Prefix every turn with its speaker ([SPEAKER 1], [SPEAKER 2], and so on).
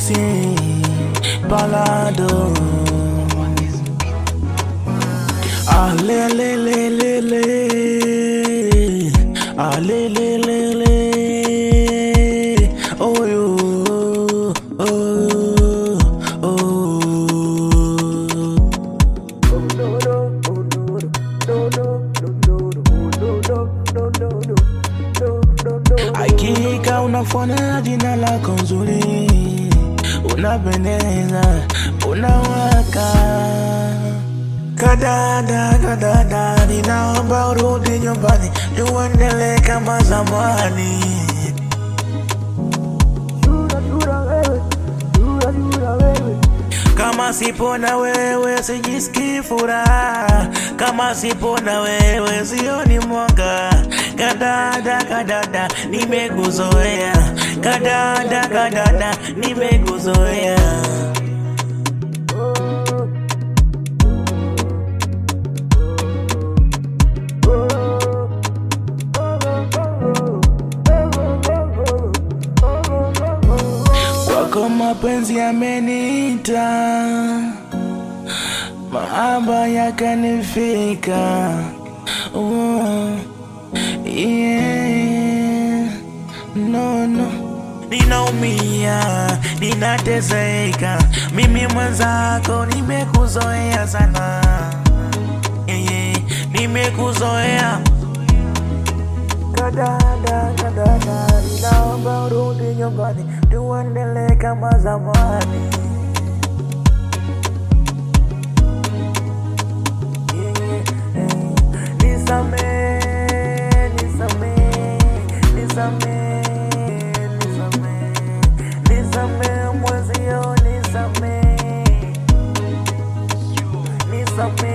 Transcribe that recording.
[SPEAKER 1] ici balado. Allez, allez, allez, allez, allez, allez, allez, allez. Oh yo, oh, oh. Hakika unafanya jina lako nzuri, unapendeza, unawaka. Kadada, kadada, ninaomba urudi nyumbani, uendelee kama zamani. Kama sipo na wewe sijisikii furaha, kama sipo na wewe sioni mwanga. Kadada, kadada, nimekuzoea. Kadada, kadada, nimekuzoea. Kwako mapenzi yameniita, mahaba yakanifika. Yeah. No, no. Ninaumia, ninateseka, mimi mwenzako nimekuzoea sana. Yeah. Nimekuzoea. Kadada, kadada, ninaomba urudi nyumbani, tuendelee kama zamani. Nisamee, nisamee, nisamee, nisamee, nisamee mwenzio, nisamee, nisamee.